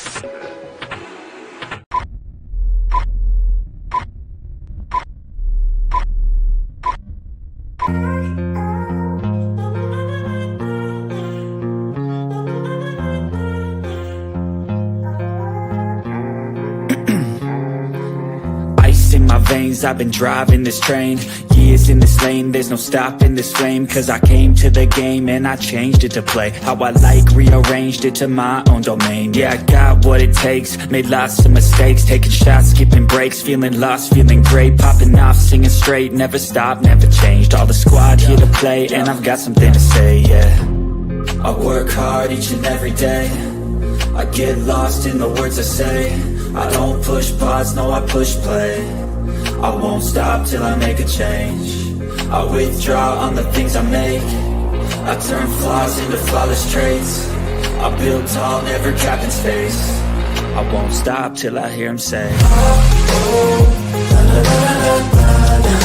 Ice in my veins, I've been driving this train. Years in this lane, there's no stopping this flame. Cause I came to the game and I changed it to play how I like, rearranged it to my own domain. Yeah, I got what it takes, made lots of mistakes, taking shots, skipping breaks, feeling lost, feeling great, popping off, singing straight, never stopped, never changed. All the squad here to play, and I've got something to say, yeah. I work hard each and every day, I get lost in the words I say. I don't push pause, no I push play. I won't stop till I make a change. I withdraw on the things I make. I turn flaws into flawless traits. I build tall, never capped in space. I won't stop till I hear him say, oh, oh, la, la, la, la, la, la.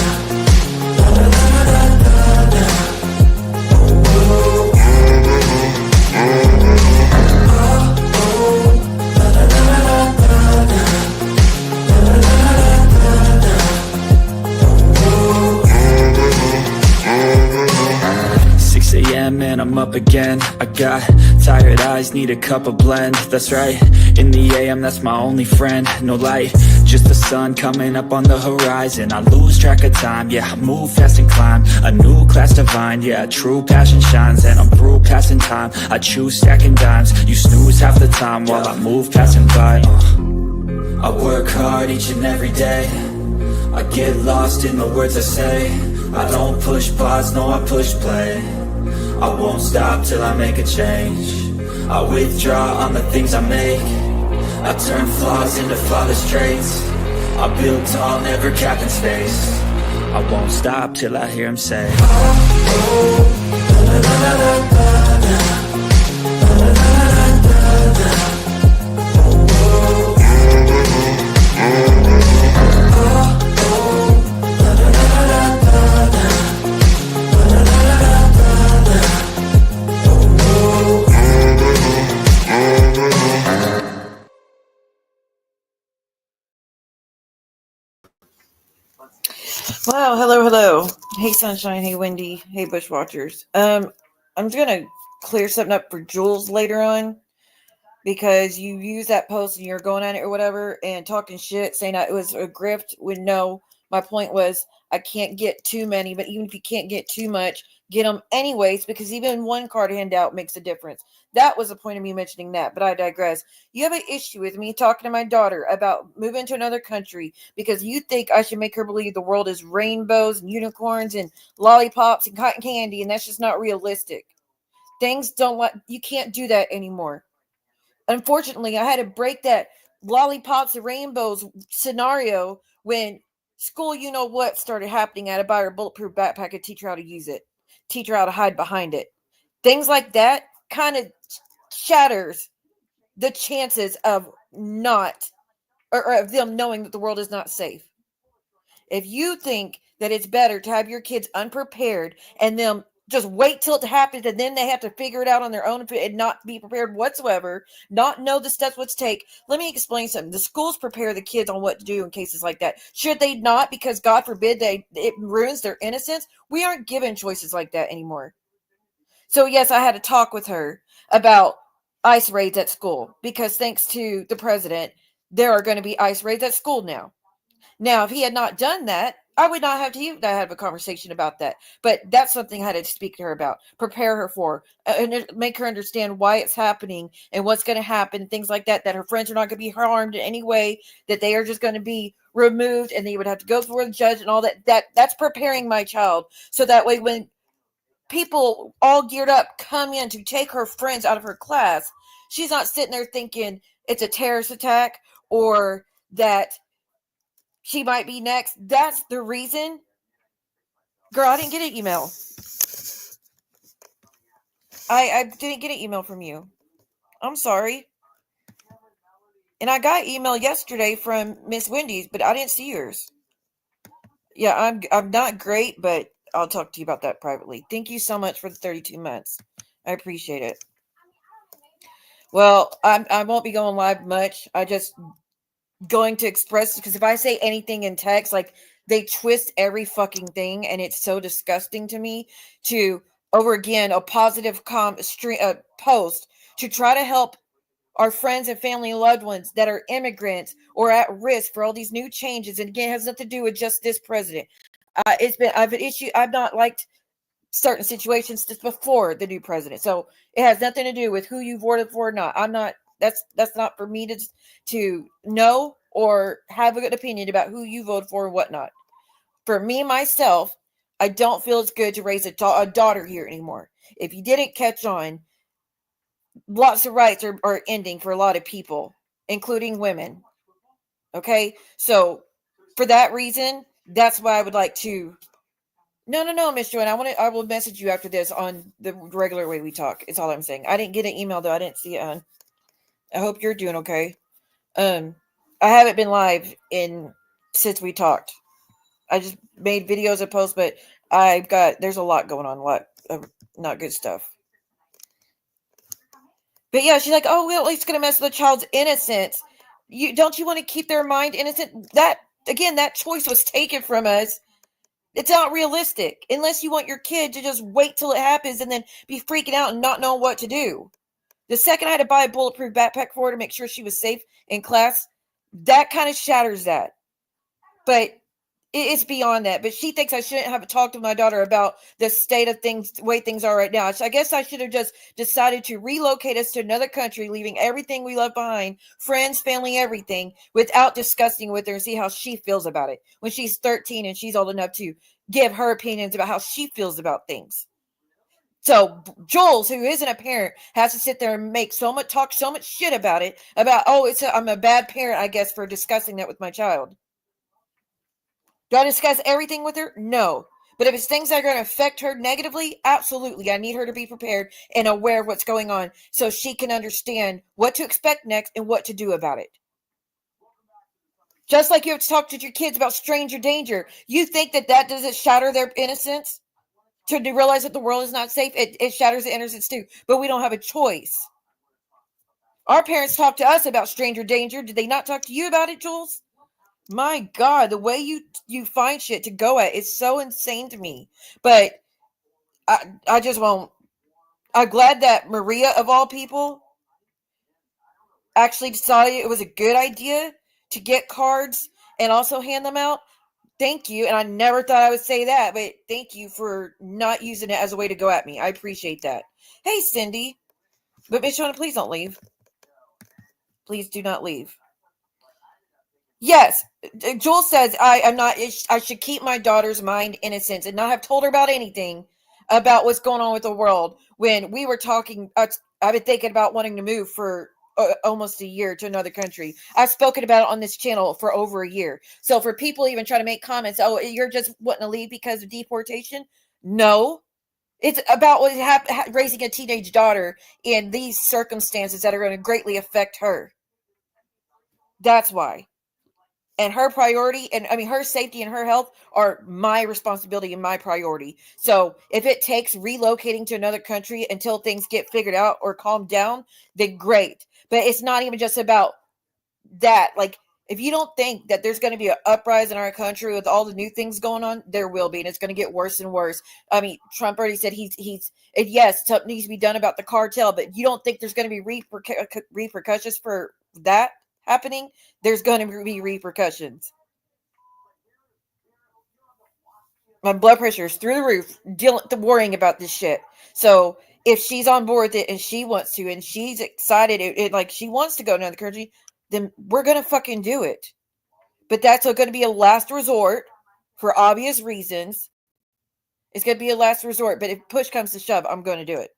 And I'm up again. I got tired eyes, need a cup of blend. That's right, in the AM, that's my only friend. No light, just the sun coming up on the horizon. I lose track of time, yeah, I move fast and climb a new class divine, yeah, true passion shines. And I'm through passing time, I choose stacking dimes. You snooze half the time while I move passing by. I work hard each and every day, I get lost in the words I say. I don't push pause, no I push play. I won't stop till I make a change. I withdraw on the things I make. I turn flaws into flawless traits. I build tall, never capped in space. I won't stop till I hear him say, oh, oh, la, la, la, la, la, la. Wow, hello. Hey Sunshine, hey Wendy, hey Bushwatchers. I'm just gonna clear something up for Jules later on, because you use that post and you're going on it or whatever and talking shit, saying that it was a grift. When no, my point was I can't get too many, but even if you can't get too much, get them anyways, because even one card handout makes a difference. That was the point of me mentioning that, but I digress. You have an issue with me talking to my daughter about moving to another country because you think I should make her believe the world is rainbows and unicorns and lollipops and cotton candy, and that's just not realistic. Things don't like, you can't do that anymore. Unfortunately, I had to break that lollipops and rainbows scenario when school, you know what, started happening. I had to buy her a bulletproof backpack and teach her how to use it, teach her how to hide behind it. Things like that kind of shatters the chances of not, or of them knowing that the world is not safe. If you think that it's better to have your kids unprepared and them just wait till it happens and then they have to figure it out on their own and not be prepared whatsoever, not know the steps what to take. Let me explain something. The schools prepare the kids on what to do in cases like that. Should they not? Because God forbid it ruins their innocence. We aren't given choices like that anymore. So yes, I had a talk with her about ICE raids at school, because thanks to the president, there are going to be ICE raids at school now. Now, if he had not done that, I would not have to even have a conversation about that. But that's something I had to speak to her about, prepare her for, and make her understand why it's happening and what's going to happen, things like that, that her friends are not going to be harmed in any way, that they are just going to be removed and they would have to go before the judge and all that. That's preparing my child. So that way, when people all geared up come in to take her friends out of her class, she's not sitting there thinking it's a terrorist attack or that she might be next. That's the reason. Girl, I didn't get an email. I didn't get an email from you. I'm sorry. And I got email yesterday from Miss Wendy's, but I didn't see yours. Yeah, I'm not great, but I'll talk to you about that privately. Thank you so much for the 32 months. I appreciate it. Well, I won't be going live much. I just going to express, because if I say anything in text, like they twist every fucking thing, and it's so disgusting to me to over again a positive post to try to help our friends and family and loved ones that are immigrants or at risk for all these new changes. And again, it has nothing to do with just this president. I've not liked certain situations just before the new president. So it has nothing to do with who you voted for or not. I'm not, that's not for me to know or have a good opinion about who you voted for and whatnot. For me, myself, I don't feel it's good to raise a daughter here anymore. If you didn't catch on, lots of rights are ending for a lot of people, including women. Okay? So for that reason, that's why I would like to. No, Miss Joanne. I will message you after this on the regular way we talk. It's all I'm saying. I didn't get an email though. I didn't see it on. I hope you're doing okay. I haven't been live since we talked. I just made videos and posts, but there's a lot going on, a lot of not good stuff. But yeah, she's like, oh, well, it's gonna mess with the child's innocence. Don't you want to keep their mind innocent? That choice was taken from us. It's not realistic unless you want your kid to just wait till it happens and then be freaking out and not know what to do. The second I had to buy a bulletproof backpack for her to make sure she was safe in class, that kind of shatters that. But it's beyond that. But she thinks I shouldn't have talked to my daughter about the state of things, the way things are right now. So I guess I should have just decided to relocate us to another country, leaving everything we love behind, friends, family, everything, without discussing with her and see how she feels about it when she's 13 and she's old enough to give her opinions about how she feels about things. So Jules, who isn't a parent, has to sit there and talk so much shit about it, about, I'm a bad parent, I guess, for discussing that with my child. Do I discuss everything with her? No. But if it's things that are going to affect her negatively, absolutely. I need her to be prepared and aware of what's going on so she can understand what to expect next and what to do about it. Just like you have to talk to your kids about stranger danger. You think that doesn't shatter their innocence? To realize that the world is not safe, it shatters the innocence too. But we don't have a choice. Our parents talked to us about stranger danger. Did they not talk to you about it, Jules? My God, the way you find shit to go at is so insane to me. But I just won't. I'm glad that Maria, of all people, actually decided it was a good idea to get cards and also hand them out. Thank you. And I never thought I would say that, but thank you for not using it as a way to go at me. I appreciate that. Hey, Cindy. But Miss Shona, please don't leave. Please do not leave. Yes, Joel says I should keep my daughter's mind innocent and not have told her about anything about what's going on with the world. When we were talking, I've been thinking about wanting to move for almost a year to another country. I've spoken about it on this channel for over a year. So for people even trying to make comments, oh, you're just wanting to leave because of deportation? No, it's about raising a teenage daughter in these circumstances that are going to greatly affect her. That's why. And her priority, and I mean, her safety and her health are my responsibility and my priority. So if it takes relocating to another country until things get figured out or calmed down, then great. But it's not even just about that. Like, if you don't think that there's going to be an uprising in our country with all the new things going on, there will be, and it's going to get worse and worse. I mean, Trump already said yes, something needs to be done about the cartel, but you don't think there's going to be repercussions for that happening? There's going to be repercussions. My blood pressure is through the roof, worrying about this shit. So if she's on board with it and she wants to, and she's excited, like she wants to go to another country, then we're going to fucking do it. But that's going to be a last resort for obvious reasons. It's going to be a last resort. But if push comes to shove, I'm going to do it.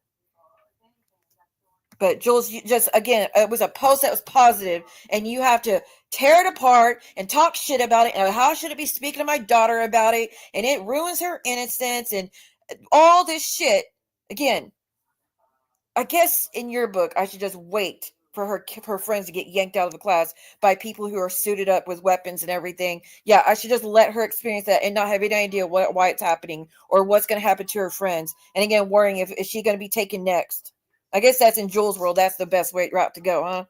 But Jules, again, it was a post that was positive, and you have to tear it apart and talk shit about it. And how should it be speaking to my daughter about it? And it ruins her innocence and all this shit. Again, I guess in your book, I should just wait for her friends to get yanked out of the class by people who are suited up with weapons and everything. Yeah, I should just let her experience that and not have any idea why it's happening or what's going to happen to her friends. And again, worrying if is she going to be taken next. I guess that's in Jules' world. That's the best route to go, huh?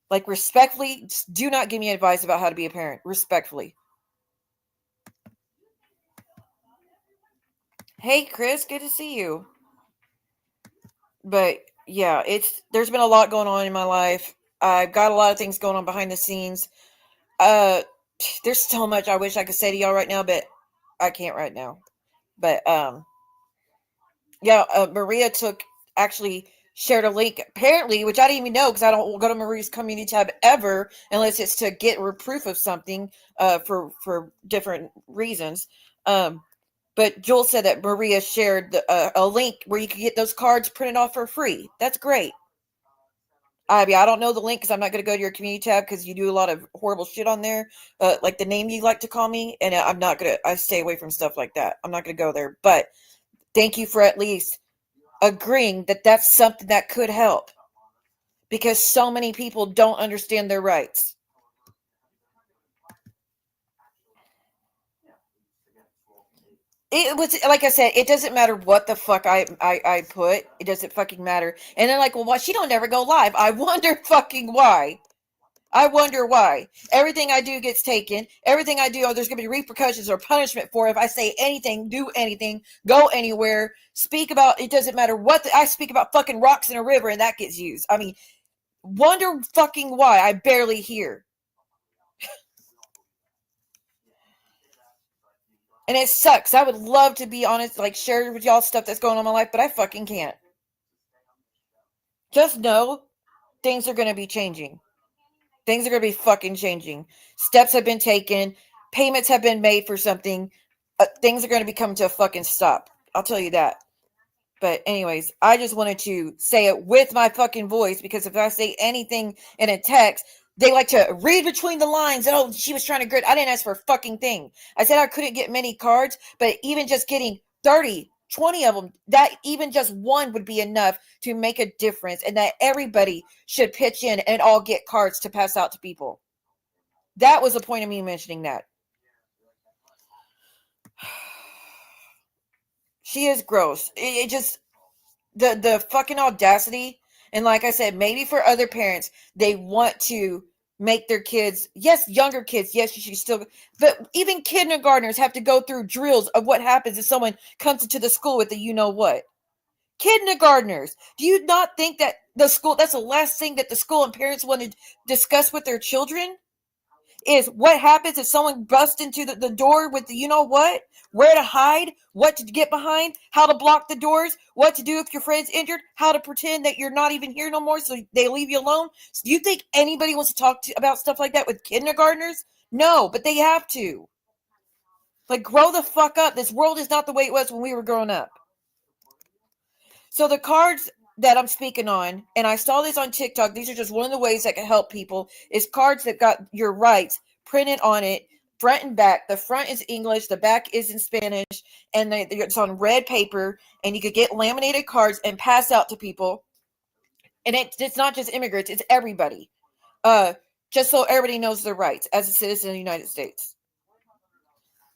Like, respectfully, do not give me advice about how to be a parent. Respectfully. Hey, Chris, good to see you. But yeah, there's been a lot going on in my life. I've got a lot of things going on behind the scenes. There's so much I wish I could say to y'all right now, but I can't right now. But yeah, Maria actually shared a link, apparently, which I didn't even know because I don't go to Maria's community tab ever unless it's to get proof of something for different reasons. But Joel said that Maria shared a link where you could get those cards printed off for free. That's great. I don't know the link because I'm not going to go to your community tab because you do a lot of horrible shit on there, like the name you like to call me, and I'm not going to. I stay away from stuff like that. I'm not going to go there. But thank you for at least agreeing that that's something that could help, because so many people don't understand their rights. It was, like I said, it doesn't matter what the fuck I put. It doesn't fucking matter. And they're like, well, why she don't never go live? I wonder fucking why. I wonder why. Everything I do gets taken. Everything I do, there's going to be repercussions or punishment for if I say anything, do anything, go anywhere, speak about, it doesn't matter what, I speak about fucking rocks in a river and that gets used. I mean, wonder fucking why. I barely hear. And it sucks. I would love to be honest, like share with y'all stuff that's going on in my life, but I fucking can't. Just know things are going to be changing. Things are going to be fucking changing. Steps have been taken. Payments have been made for something. Things are going to be coming to a fucking stop. I'll tell you that. But anyways, I just wanted to say it with my fucking voice, because if I say anything in a text, they like to read between the lines. Oh, she was trying to grit. I didn't ask for a fucking thing. I said I couldn't get many cards, but even just getting 30, 20 of them, that even just one would be enough to make a difference, and that everybody should pitch in and all get cards to pass out to people. That was the point of me mentioning that. She is gross. It just, the fucking audacity. And like I said, maybe for other parents, they want to make their kids, yes, younger kids, yes, you should still, but even kindergartners have to go through drills of what happens if someone comes into the school with the you know what. Kindergartners, do you not think that the school, that's the last thing that the school and parents want to discuss with their children? Is what happens if someone busts into the door with the you know what, where to hide, what to get behind, how to block the doors, what to do if your friend's injured, how to pretend that you're not even here no more so they leave you alone. So do you think anybody wants to talk about stuff like that with kindergartners? No, but they have to. Like, grow the fuck up. This world is not the way it was when we were growing up. So the cards that I'm speaking on, and I saw this on TikTok, these are just one of the ways that can help people, is cards that got your rights printed on it, front and back. The front is English, the back is in Spanish, and it's on red paper, and you could get laminated cards and pass out to people. And it's not just immigrants, it's everybody. Just so everybody knows their rights as a citizen of the United States.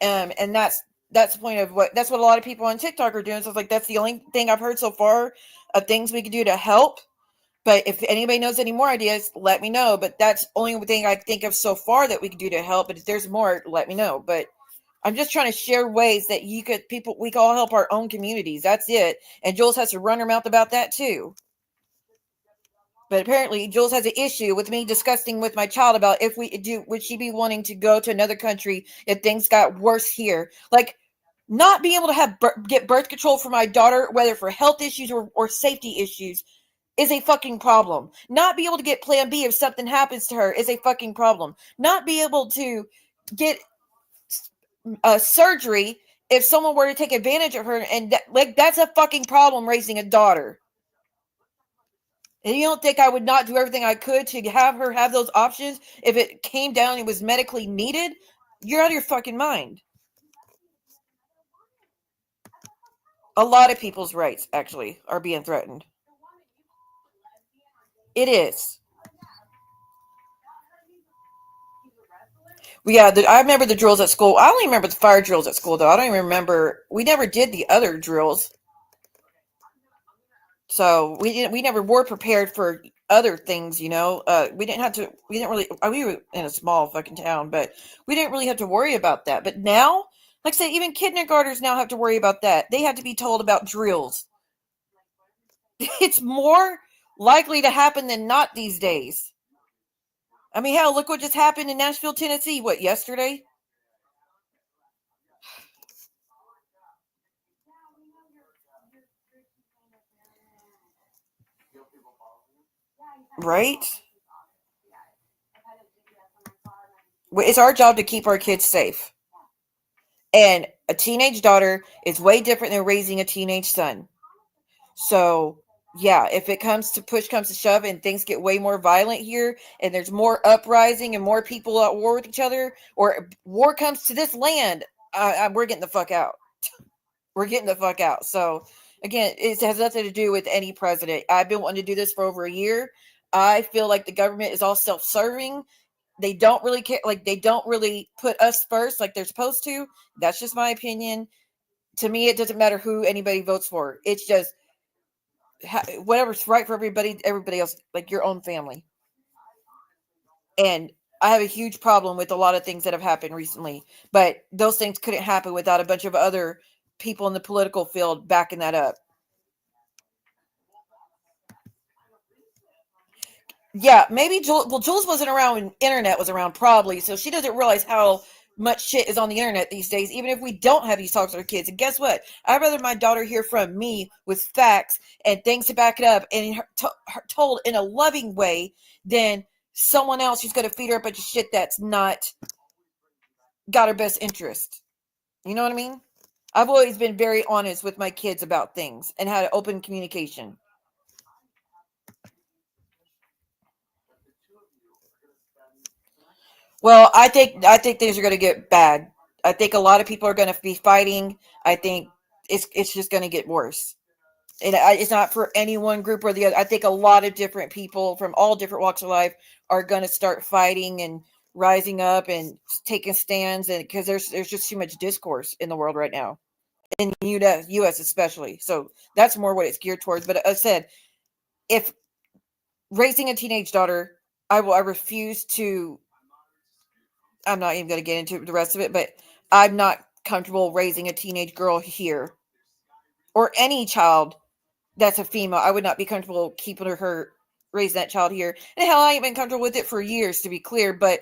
And that's the point of that's what a lot of people on TikTok are doing. So it's like, that's the only thing I've heard so far of things we can do to help. But if anybody knows any more ideas, let me know. But that's the only thing I think of so far that we can do to help. But if there's more, let me know. But I'm just trying to share ways that we can all help our own communities. That's it. And Jules has to run her mouth about that too. But apparently Jules has an issue with me discussing with my child about would she be wanting to go to another country if things got worse here? Like, not being able to get birth control for my daughter, whether for health issues or safety issues, is a fucking problem. Not be able to get Plan B if something happens to her is a fucking problem. Not be able to get surgery if someone were to take advantage of her, and that's a fucking problem raising a daughter. And you don't think I would not do everything I could to have her have those options if it came down and it was medically needed? You're out of your fucking mind. A lot of people's rights, actually, are being threatened. It is. Yeah, I remember the drills at school. I only remember the fire drills at school, though. I don't even remember. We never did the other drills. So we never were prepared for other things, we didn't really, we were in a small fucking town, but we didn't really have to worry about that. But now, like I say, even kindergartners now have to worry about that. They have to be told about drills. It's more likely to happen than not these days. I mean, hell, look what just happened in Nashville, Tennessee. What, yesterday? Right? It's our job to keep our kids safe. And a teenage daughter is way different than raising a teenage son. So, yeah, if it comes to push comes to shove and things get way more violent here and there's more uprising and more people at war with each other, or war comes to this land, we're getting the fuck out. We're getting the fuck out. So, again, it has nothing to do with any president. I've been wanting to do this for over a year. I feel like the government is all self-serving. They don't really care. Like, they don't really put us first like they're supposed to. That's just my opinion. To me, it doesn't matter who anybody votes for. It's just whatever's right for everybody else, like your own family. And I have a huge problem with a lot of things that have happened recently, but those things couldn't happen without a bunch of other people in the political field backing that up. Yeah, maybe Jules. Well, Jules wasn't around when internet was around, probably, so she doesn't realize how much shit is on the internet these days. Even if we don't have these talks with our kids, and guess what? I'd rather my daughter hear from me with facts and things to back it up, and told in a loving way, than someone else who's going to feed her a bunch of shit that's not got her best interest. You know what I mean? I've always been very honest with my kids about things and had open communication. Well, I think things are going to get bad. I think a lot of people are going to be fighting. I think it's just going to get worse. And it's not for any one group or the other. I think a lot of different people from all different walks of life are going to start fighting and rising up and taking stands, and because there's just too much discourse in the world right now, in the U.S. especially. So that's more what it's geared towards. But as I said, if raising a teenage daughter, I refuse to. I'm not even going to get into the rest of it, but I'm not comfortable raising a teenage girl here, or any child that's a female. I would not be comfortable keeping her raising that child here. And hell, I ain't been comfortable with it for years, to be clear, but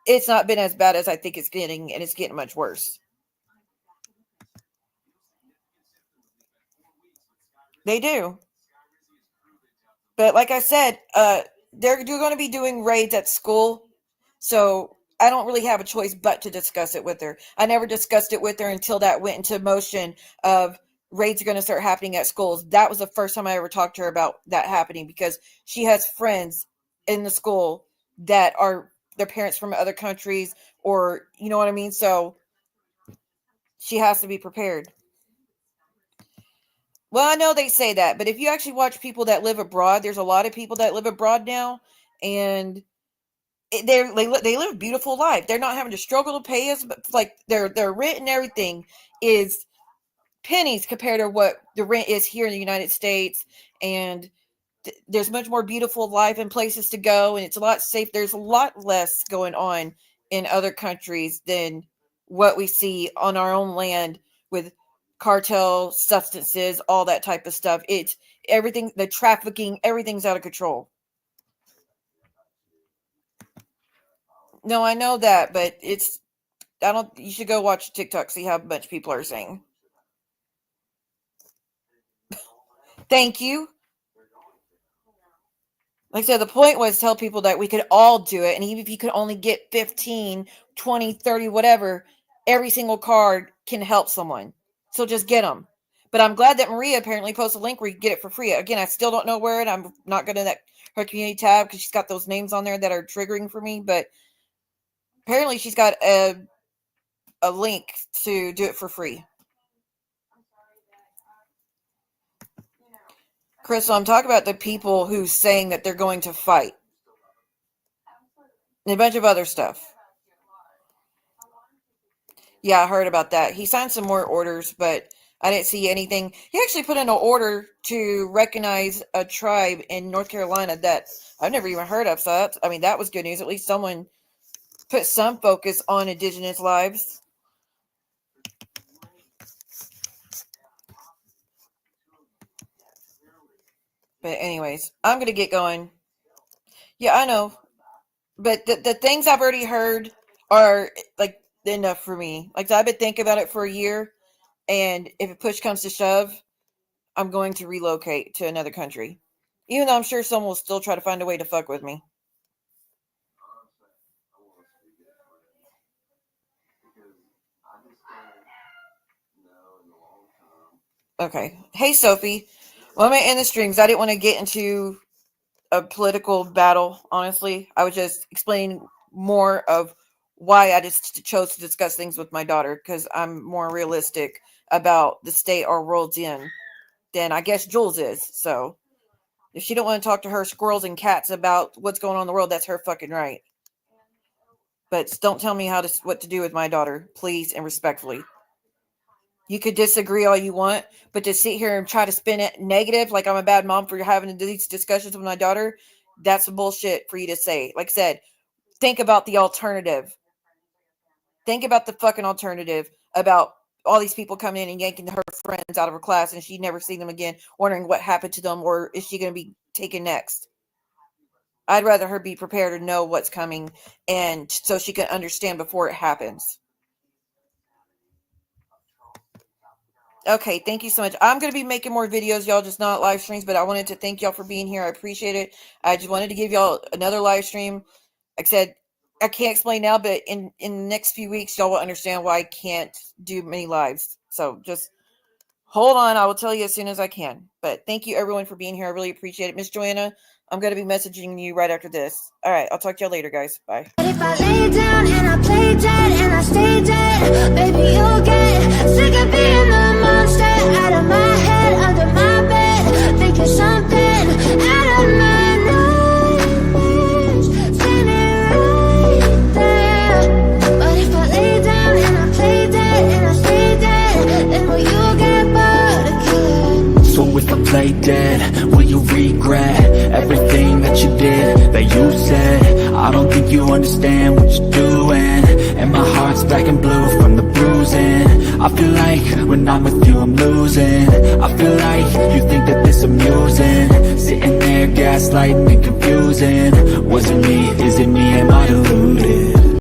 it's not been as bad as I think it's getting, and it's getting much worse. They do. But like I said, they're going to be doing raids at school. So I don't really have a choice but to discuss it with her. I never discussed it with her until that went into motion of raids are going to start happening at schools. That was the first time I ever talked to her about that happening, because she has friends in the school that are their parents from other countries, or you know what I mean? So she has to be prepared. Well, I know they say that, but if you actually watch people that live abroad, there's a lot of people that live abroad now, and they live a beautiful life. They're not having to struggle to pay us, but like their rent and everything is pennies compared to what the rent is here in the United States, and there's much more beautiful life and places to go, and it's a lot safe. There's a lot less going on in other countries than what we see on our own land with cartel substances, all that type of stuff. It's everything, the trafficking, everything's out of control. No, I know that, but I don't, you should go watch TikTok, see how much people are saying. Thank you. Like I said, the point was tell people that we could all do it. And even if you could only get 15, 20, 30, whatever, every single card can help someone. So just get them. But I'm glad that Maria apparently posted a link where you can get it for free. Again, I still don't know where, and I'm not going to that her community tab because she's got those names on there that are triggering for me. But apparently she's got a link to do it for free. Crystal, I'm talking about the people who's saying that they're going to fight. And a bunch of other stuff. Yeah, I heard about that. He signed some more orders, but I didn't see anything. He actually put in an order to recognize a tribe in North Carolina that I've never even heard of. So that's, I mean, that was good news. At least someone put some focus on Indigenous lives. But anyways, I'm going to get going. Yeah, I know. But the things I've already heard are like enough for me. Like, I've been thinking about it for a year. And if push comes to shove, I'm going to relocate to another country. Even though I'm sure someone will still try to find a way to fuck with me. Okay. Hey, Sophie. Well, I'm going to end the stream because I didn't want to get into a political battle, honestly. I was just explaining more of why I just chose to discuss things with my daughter because I'm more realistic about the state our world's in than I guess Jules is. So if she don't want to talk to her squirrels and cats about what's going on in the world, that's her fucking right. But don't tell me what to do with my daughter, please, and respectfully. You could disagree all you want, but to sit here and try to spin it negative, like I'm a bad mom for having these discussions with my daughter, that's bullshit for you to say. Like I said, think about the alternative. Think about the fucking alternative about all these people coming in and yanking her friends out of her class and she'd never see them again, wondering what happened to them or is she going to be taken next. I'd rather her be prepared to know what's coming and so she can understand before it happens. Okay, thank you so much. I'm going to be making more videos, y'all, just not live streams, but I wanted to thank y'all for being here. I appreciate it. I just wanted to give y'all another live stream. Like I said, I can't explain now, but in the next few weeks, y'all will understand why I can't do many lives. So just hold on. I will tell you as soon as I can. But thank you, everyone, for being here. I really appreciate it. Miss Joanna, I'm going to be messaging you right after this. All right, I'll talk to y'all later, guys. Bye. But if I lay down and I play dead and I stay dead, baby, you'll get sick of being the monster out of my head, under my bed, thinking something out of my nightmares, standing right there. But if I lay down and I play dead and I stay dead, then will you get bored of killing? So if I play dead, will you regret everything that you did, that you said? I don't think you understand what you're doing, and my heart's black and blue from the bruising. I feel like when I'm with you I'm losing. I feel like you think that this amusing, sitting there gaslighting and confusing. Was it me? Is it me? Am I deluded?